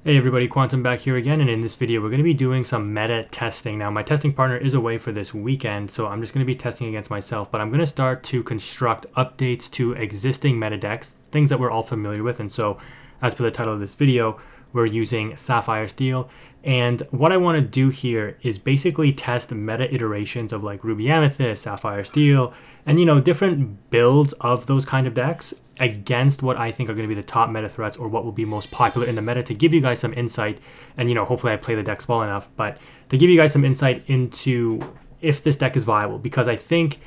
Hey everybody, Quantum back here again, and in this video we're going to be doing some meta testing. Now my testing partner is away for this weekend, so I'm just going to be testing against myself, but I'm going to start to construct updates to existing meta decks, things that we're all familiar with. And so as per the title of this video, we're using Sapphire Steel, and what I want to do here is basically test meta iterations of like Ruby Amethyst, Sapphire Steel, and different builds of those kind of decks against what I think are going to be the top meta threats, or what will be most popular in the meta, to give you guys some insight. And hopefully I play the decks well enough, but to give you guys some insight into if this deck is viable, because I think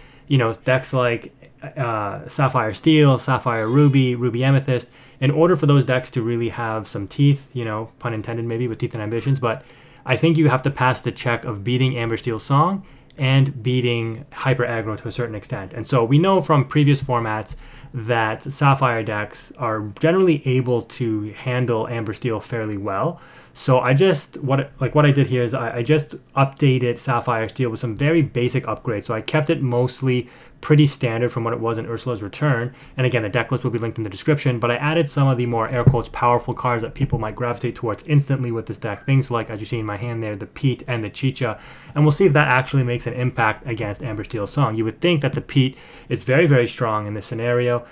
decks like Sapphire Steel, Sapphire Ruby, Ruby Amethyst, in order for those decks to really have some teeth, pun intended maybe, with teeth and ambitions, but I think you have to pass the check of beating Amber Steel Song and beating Hyper Aggro to a certain extent. And so we know from previous formats that Sapphire decks are generally able to handle Amber Steel fairly well. So what I did here is I just updated Sapphire Steel with some very basic upgrades. So I kept it mostly pretty standard from what it was in Ursula's Return. And again, the deck list will be linked in the description, but I added some of the more air quotes powerful cards that people might gravitate towards instantly with this deck. Things like, as you see in my hand there, the Pete and the Chicha. And we'll see if that actually makes an impact against Amber Steel Song. You would think that the Pete is very, very strong in this scenario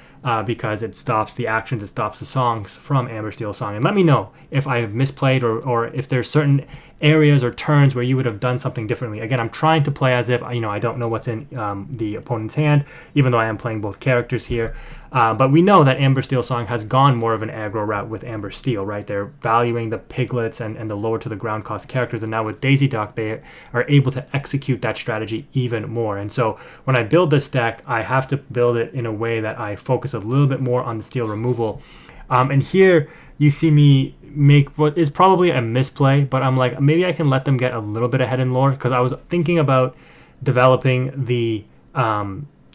because it stops the actions, it stops the songs from Amber Steel Song. And let me know if I have misplayed or if there's certain areas or turns where you would have done something differently. Again, I'm trying to play as if I don't know what's in the opponent's hand, even though I am playing both characters here. But we know that Amber Steel Song has gone more of an aggro route with Amber Steel, right? They're valuing the piglets and the lower to the ground cost characters, and now with Daisy Duck, they are able to execute that strategy even more. And so when I build this deck, I have to build it in a way that I focus a little bit more on the steel removal. And here you see me make what is probably a misplay, but I'm like, maybe I can let them get a little bit ahead in lore, because I was thinking about developing the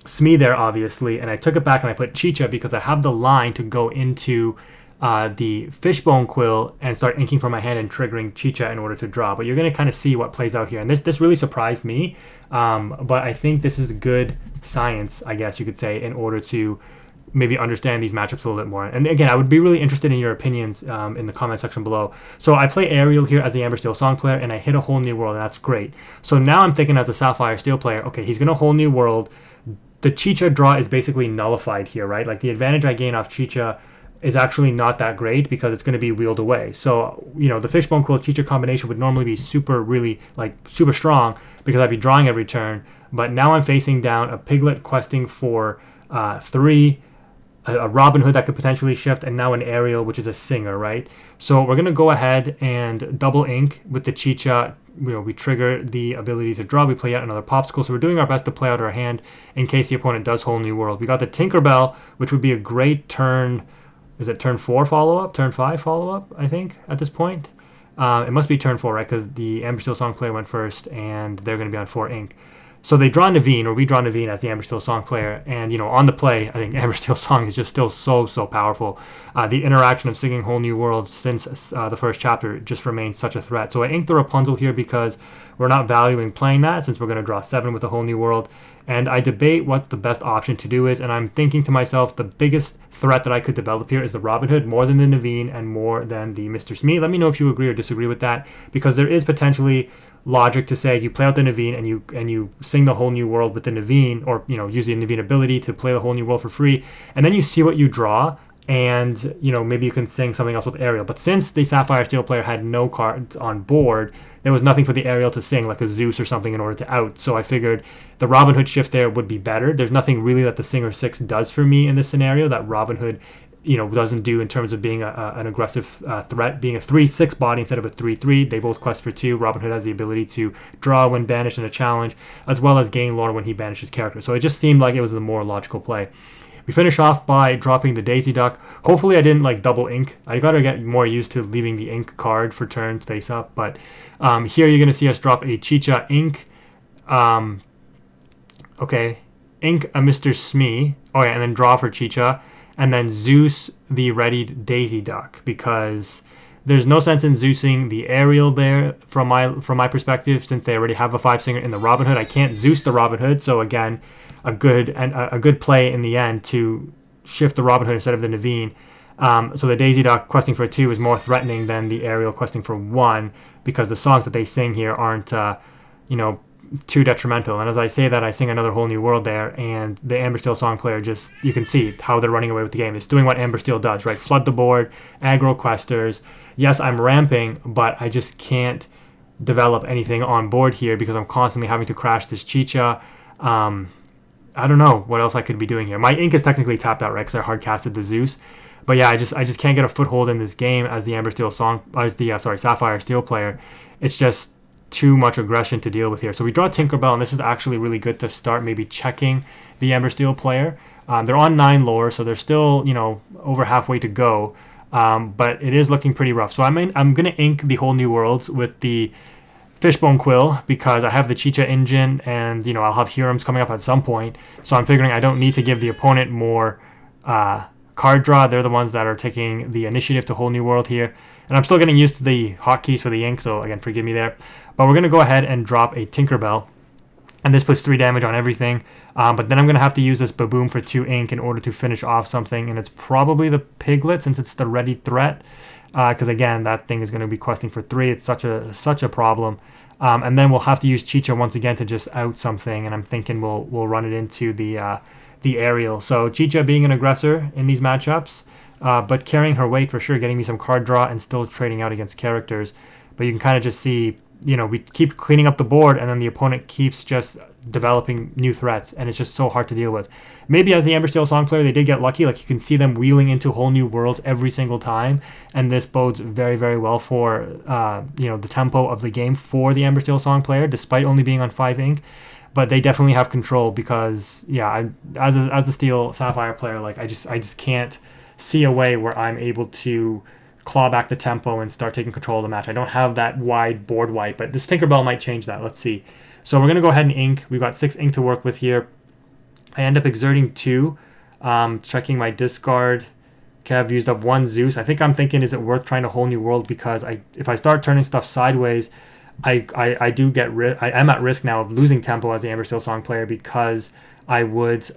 Smee there, obviously, and I took it back and I put Chicha because I have the line to go into the Fishbone Quill and start inking from my hand and triggering Chicha in order to draw. But you're going to kind of see what plays out here, and this really surprised me, but I think this is good science, I guess you could say, in order to maybe understand these matchups a little bit more. And again, I would be really interested in your opinions in the comment section below. So I play Ariel here as the Amber Steel Song player, and I hit a whole new world, and that's great. So now I'm thinking as a Sapphire Steel player, okay, he's going to whole new world. The Chicha draw is basically nullified here, right? Like the advantage I gain off Chicha is actually not that great because it's going to be wheeled away. So, the Fishbone Quill Chicha combination would normally be super strong because I'd be drawing every turn. But now I'm facing down a Piglet questing for 3, a Robin Hood that could potentially shift, and now an Ariel, which is a Singer, right? So we're going to go ahead and double ink with the Chicha. We trigger the ability to draw. We play out another Popsicle. So we're doing our best to play out our hand in case the opponent does whole new world. We got the Tinkerbell, which would be a great turn. Is it turn 4 follow-up? Turn 5 follow-up, I think, at this point. It must be turn 4, right? Because the Amber Steel Song player went first, and they're going to be on 4 ink. So they draw Naveen, or we draw Naveen as the Amber Steel Song player, and on the play, I think Amber Steel Song is just still so powerful. The interaction of singing Whole New World since the first chapter just remains such a threat. So I inked the Rapunzel here because we're not valuing playing that, since we're going to draw 7 with the Whole New World. And I debate what the best option to do is, and I'm thinking to myself, the biggest threat that I could develop here is the Robin Hood, more than the Naveen and more than the Mr. Smee. Let me know if you agree or disagree with that, because there is potentially logic to say you play out the Naveen and you sing the Whole New World with the Naveen, or use the Naveen ability to play the Whole New World for free, and then you see what you draw, and maybe you can sing something else with Ariel. But since the Sapphire Steel player had no cards on board, there was nothing for the Ariel to sing, like a Zeus or something, in order to out. So I figured the Robin Hood shift there would be better. There's nothing really that the Singer 6 does for me in this scenario that Robin Hood doesn't do in terms of being an aggressive threat, being a 3/6 body instead of a 3/3. They both quest for 2. Robin Hood has the ability to draw when banished in a challenge, as well as gain lore when he banishes characters. So it just seemed like it was the more logical play. We finish off by dropping the Daisy Duck. Hopefully I didn't double ink. I gotta get more used to leaving the ink card for turns face up. But here you're gonna see us drop a Chicha ink. Ink a Mr. Smee. Oh yeah, and then draw for Chicha. And then Zeus the readied Daisy Duck, because there's no sense in Zeusing the Ariel there from my perspective, since they already have a 5-singer in the Robin Hood. I can't Zeus the Robin Hood, so again, a good play in the end to shift the Robin Hood instead of the Naveen. So the Daisy Duck questing for 2 is more threatening than the Ariel questing for 1 because the songs that they sing here aren't, too detrimental. And as I say that, I sing Another Whole New World there, and the Amber Steel song player just, you can see how they're running away with the game. It's doing what Amber Steel does, right? Flood the board, aggro questers. Yes, I'm ramping, but I just can't develop anything on board here because I'm constantly having to crash this Chicha. I don't know what else I could be doing here. My ink is technically tapped out, right? Because I hard casted the Zeus. But yeah, I just can't get a foothold in this game as the Sapphire Steel player. It's just too much aggression to deal with here. So we draw Tinkerbell, and this is actually really good to start maybe checking the Amber Steel player. They're on 9 lore, so they're still, over halfway to go. But it is looking pretty rough. So I'm going to ink the Whole New Worlds with the Fishbone Quill because I have the Chicha engine, and, I'll have Hurums coming up at some point. So I'm figuring I don't need to give the opponent more card draw. They're the ones that are taking the initiative to Whole New World here. And I'm still getting used to the hotkeys for the ink, so again, forgive me there. But we're going to go ahead and drop a Tinkerbell. And this puts 3 damage on everything. But then I'm going to have to use this Baboom for 2 ink in order to finish off something. And it's probably the Piglet since it's the ready threat. Because again, that thing is going to be questing for 3. It's such a problem. And then we'll have to use Chicha once again to just out something. And I'm thinking we'll run it into the Ariel. So Chicha being an aggressor in these matchups. But carrying her weight for sure, getting me some card draw and still trading out against characters. But you can kind of just see, we keep cleaning up the board and then the opponent keeps just developing new threats, and it's just so hard to deal with. Maybe as the Amber Steel song player, they did get lucky. Like you can see them wheeling into Whole New Worlds every single time, and this bodes very, very well for, the tempo of the game for the Amber Steel song player, despite only being on 5 ink. But they definitely have control because, as a Steel Sapphire player, like I just can't see a way where I'm able to claw back the tempo and start taking control of the match. I don't have that wide board wipe, but this Tinkerbell might change that. Let's see. So we're going to go ahead and ink. We've got 6 ink to work with here. I end up exerting 2, checking my discard. Okay, I've used up 1 Zeus. I think I'm thinking, is it worth trying a Whole New World? Because if I start turning stuff sideways, I am at risk now of losing tempo as the Amber Steel song player because I would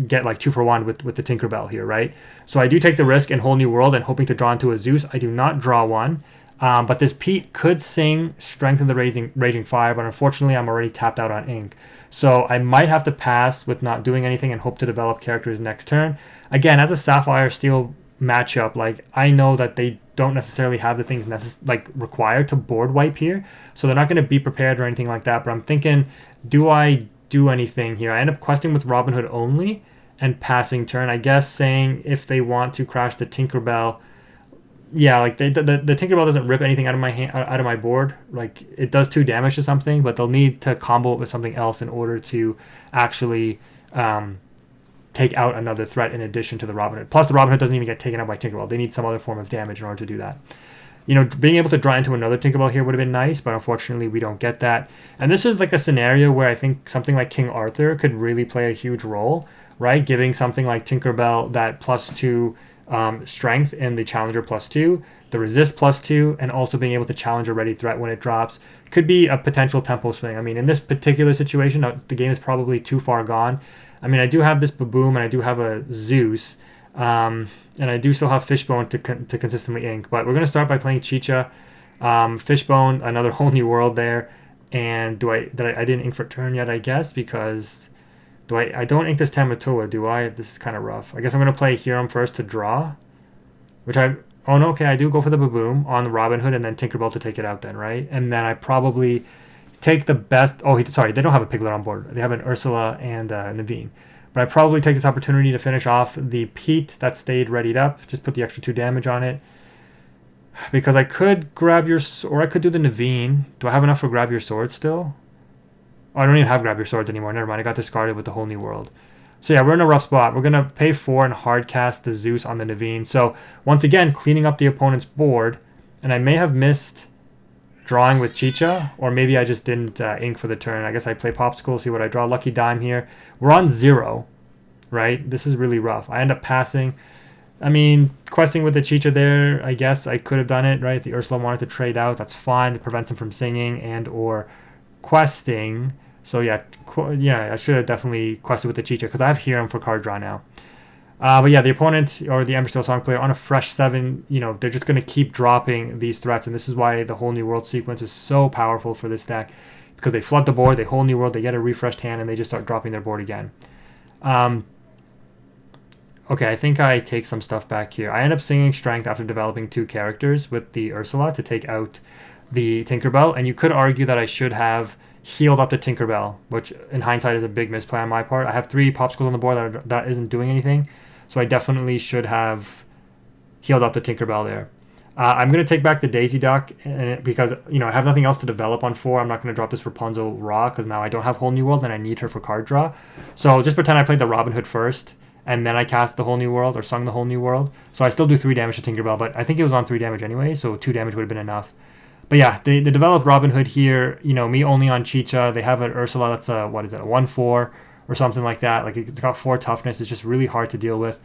get like 2 for 1 with the Tinkerbell here, right? So I do take the risk in Whole New World and hoping to draw into a Zeus. I do not draw one, but this Pete could sing Strength in the Raging Fire, but unfortunately I'm already tapped out on ink. So I might have to pass with not doing anything and hope to develop characters next turn. Again, as a Sapphire Steel matchup, like I know that they don't necessarily have the things required to board wipe here, so they're not going to be prepared or anything like that. But I'm thinking, do I do anything here? I end up questing with Robin Hood only and passing turn. I guess saying if they want to crash the Tinkerbell, like the Tinkerbell doesn't rip anything out of my hand, out of my board. Like it does 2 damage to something, but they'll need to combo it with something else in order to actually take out another threat in addition to the Robin Hood. Plus the Robin Hood doesn't even get taken out by Tinkerbell. They need some other form of damage in order to do that. Being able to draw into another Tinkerbell here would have been nice, but unfortunately we don't get that. And this is like a scenario where I think something like King Arthur could really play a huge role, right? Giving something like Tinkerbell that +2 strength in the Challenger +2, the resist +2, and also being able to challenge a ready threat when it drops could be a potential tempo swing. I mean, in this particular situation, the game is probably too far gone. I mean, I do have this Baboom and I do have a Zeus. And I do still have Fishbone to consistently ink. But we're going to start by playing Chicha. Fishbone, another Whole New World there. And I didn't ink for turn yet, I guess, because I don't ink this Tamatoa, do I? This is kind of rough. I guess I'm going to play Hiram first to draw. Oh no, okay, I do go for the Baboom on the Robin Hood and then Tinkerbell to take it out then, right? And then I probably take the best... Oh, sorry, they don't have a Piglet on board. They have an Ursula and Naveen. But I probably take this opportunity to finish off the Pete that stayed readied up. Just put the extra 2 damage on it. Because I could grab your... Or I could do the Naveen. Do I have enough for grab your sword still? Oh, I don't even have grab your swords anymore. Never mind. I got discarded with the Whole New World. So yeah, we're in a rough spot. We're going to pay 4 and hard cast the Zeus on the Naveen. So once again, cleaning up the opponent's board. And I may have missed drawing with Chicha, or maybe I just didn't ink for the turn. I guess I play Popsicle, see what I draw. Lucky Dime here. We're on 0, right? This is really rough. I end up passing. I mean, questing with the Chicha there, I guess I could have done it, right? The Ursula wanted to trade out. That's fine. It prevents him from singing and or questing. So yeah, I should have definitely quested with the Chicha because I have Hiram for card draw now. But yeah, the opponent or the Embersteel Song player on a fresh 7, you know, they're just going to keep dropping these threats. And this is why the Whole New World sequence is so powerful for this deck. Because they flood the board, they Whole New World, they get a refreshed hand, and they just start dropping their board again. Okay, I think I take some stuff back here. I end up singing Strength after developing 2 characters with the Ursula to take out the Tinkerbell. And you could argue that I should have healed up the Tinkerbell, which in hindsight is a big misplay on my part. I have 3 popsicles on the board that isn't doing anything. So I definitely should have healed up the Tinkerbell there. I'm going to take back the Daisy Duck because, you know, I have nothing else to develop on 4. I'm not going to drop this Rapunzel raw because now I don't have Whole New World and I need her for card draw. So just pretend I played the Robin Hood first and then I cast the Whole New World or sung the Whole New World. So I still do 3 damage to Tinkerbell, but I think it was on 3 damage anyway, so 2 damage would have been enough. But yeah, they developed Robin Hood here, you know, me only on Chicha. They have an Ursula that's a, what is it, a 1-4 or something like that. Like it's got 4 toughness. It's just really hard to deal with.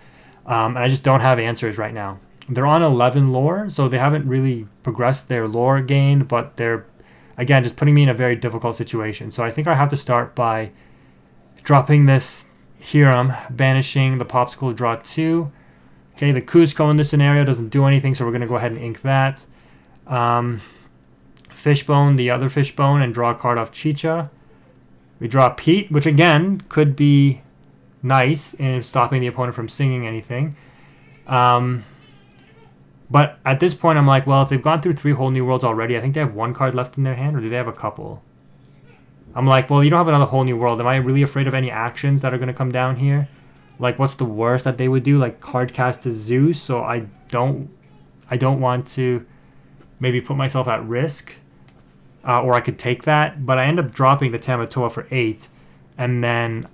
And I just don't have answers right now. They're on 11 lore, so they haven't really progressed their lore gain, but they're, again, just putting me in a very difficult situation. So I think I have to start by dropping this Hiram, banishing the Popsicle to draw 2. Okay, the Kuzco in this scenario doesn't do anything, so we're going to go ahead and ink that. Fishbone, the other Fishbone, and draw a card off Chicha. We draw Pete, which again could be nice in stopping the opponent from singing anything. But at this point, I'm like, well, if they've gone through 3 Whole New Worlds already, I think they have 1 card left in their hand, or do they have a couple? I'm like, well, you don't have another Whole New World. Am I really afraid of any actions that are going to come down here? Like, what's the worst that they would do? Like, card cast to Zeus, so I don't want to maybe put myself at risk. Or I could take that, but I end up dropping the Tamatoa for 8, and then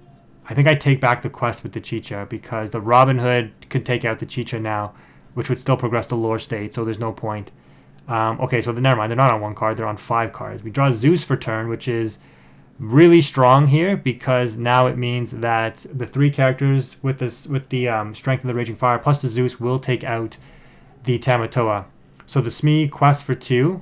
I think I take back the quest with the Chicha, because the Robin Hood could take out the Chicha now, which would still progress the lore state, so there's no point. Okay, so never mind, they're not on 1 card, they're on 5 cards. We draw Zeus for turn, which is really strong here, because now it means that the 3 characters with the Strength of the Raging Fire plus the Zeus will take out the Tamatoa. So the Smee quest for 2,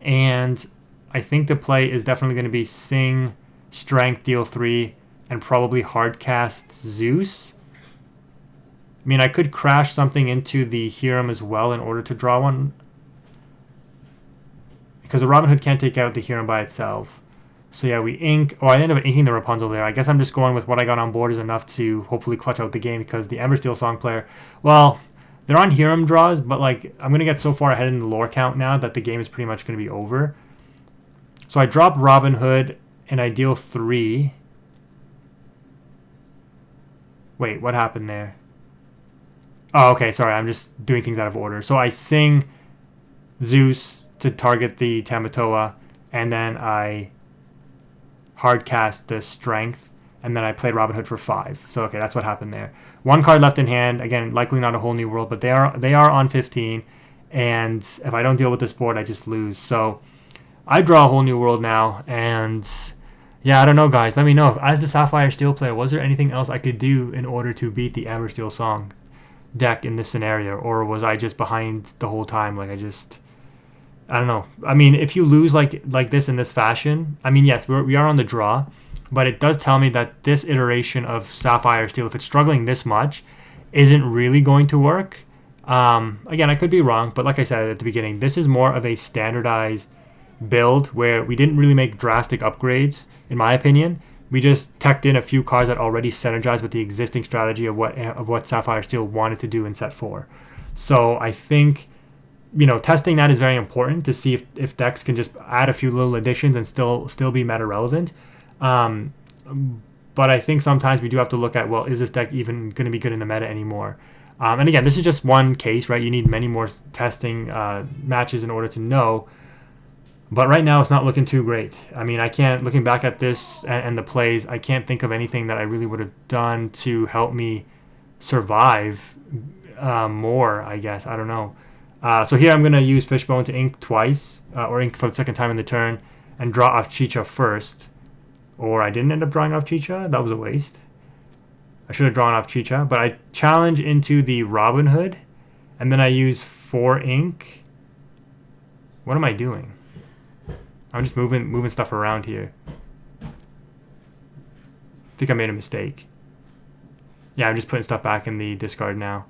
and I think the play is definitely going to be Sing, Strength, deal 3, and probably hardcast Zeus. I mean, I could crash something into the Hiram as well in order to draw one, because the Robin Hood can't take out the Hiram by itself. So yeah, we ink. Oh, I ended up inking the Rapunzel there. I guess I'm just going with what I got on board is enough to hopefully clutch out the game, because the Embersteel Song player, well, they're on Hiram draws, but like I'm going to get so far ahead in the lore count now that the game is pretty much going to be over. So I drop Robin Hood and I deal 3. Wait, what happened there? Oh, okay, sorry, I'm just doing things out of order. So I sing Zeus to target the Tamatoa, and then I hardcast the Strength, and then I played Robin Hood for 5. So okay, that's what happened there. 1 card left in hand. Again, likely not a Whole New World, but they are on 15, and if I don't deal with this board, I just lose. So I draw a Whole New World now, and yeah, I don't know, guys. Let me know. As the Sapphire Steel player, was there anything else I could do in order to beat the Embersteel Song deck in this scenario, or was I just behind the whole time? Like I don't know. I mean, if you lose like this in this fashion, I mean, yes, we are on the draw, but it does tell me that this iteration of Sapphire Steel, if it's struggling this much, isn't really going to work. Again, I could be wrong, but like I said at the beginning, this is more of a standardized build where we didn't really make drastic upgrades, in my opinion. We just teched in a few cards that already synergize with the existing strategy of what Sapphire Steel wanted to do in set 4. So I think, you know, testing that is very important to see if decks can just add a few little additions and still be meta relevant. But I think sometimes we do have to look at, well, is this deck even going to be good in the meta anymore? And again, this is just one case, right? You need many more testing matches in order to know. But right now, it's not looking too great. I mean, I can't, looking back at this and the plays, I can't think of anything that I really would have done to help me survive more, I guess. I don't know. So here I'm going to use Fishbone to ink twice, or ink for the second time in the turn, and draw off Chicha first. Or I didn't end up drawing off Chicha. That was a waste. I should have drawn off Chicha. But I challenge into the Robin Hood, and then I use 4 ink. What am I doing? I'm just moving stuff around here. I think I made a mistake. Yeah, I'm just putting stuff back in the discard now.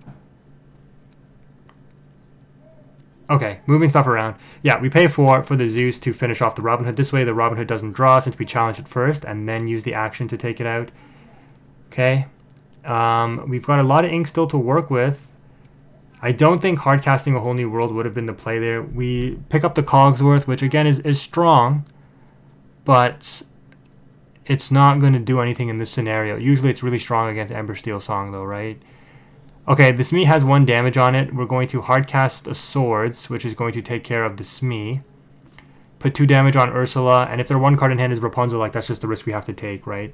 Okay, moving stuff around. Yeah, we pay 4 for the Zeus to finish off the Robin Hood. This way the Robin Hood doesn't draw since we challenge it first and then use the action to take it out. Okay. We've got a lot of ink still to work with. I don't think hard casting a whole new world would have been the play there. We pick up the Cogsworth, which again is strong, but it's not going to do anything in this scenario. Usually it's really strong against Ember Steel Song though, right? Okay, the Smee has 1 damage on it. We're going to hardcast a Swords, which is going to take care of the Smee. Put 2 damage on Ursula, and if their 1 card in hand is Rapunzel, like that's just the risk we have to take, right?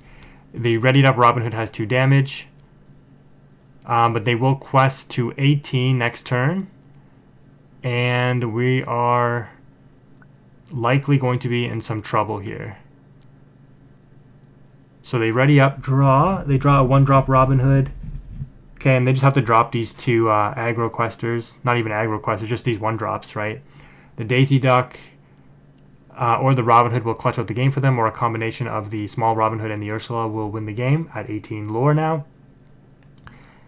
The readied up Robin Hood has 2 damage. But they will quest to 18 next turn. And we are likely going to be in some trouble here. So they ready up, draw. They draw a 1-drop Robin Hood. Okay, and they just have to drop these 2 aggro questers. Not even aggro questers, just these 1-drops, right? The Daisy Duck or the Robin Hood will clutch out the game for them, or a combination of the small Robin Hood and the Ursula will win the game at 18 lore now.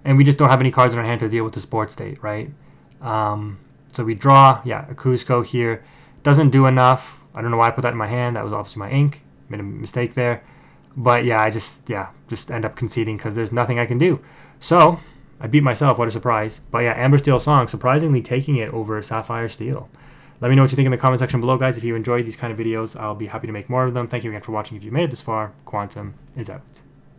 And we just don't have any cards in our hand to deal with the Sport State, right? So we draw, yeah, a Cusco here. Doesn't do enough. I don't know why I put that in my hand. That was obviously my ink. Made a mistake there. But yeah, I just end up conceding because there's nothing I can do. So I beat myself. What a surprise. But yeah, Amber Steel Song, surprisingly taking it over Sapphire Steel. Let me know what you think in the comment section below, guys. If you enjoyed these kind of videos, I'll be happy to make more of them. Thank you again for watching. If you made it this far, Quantum is out.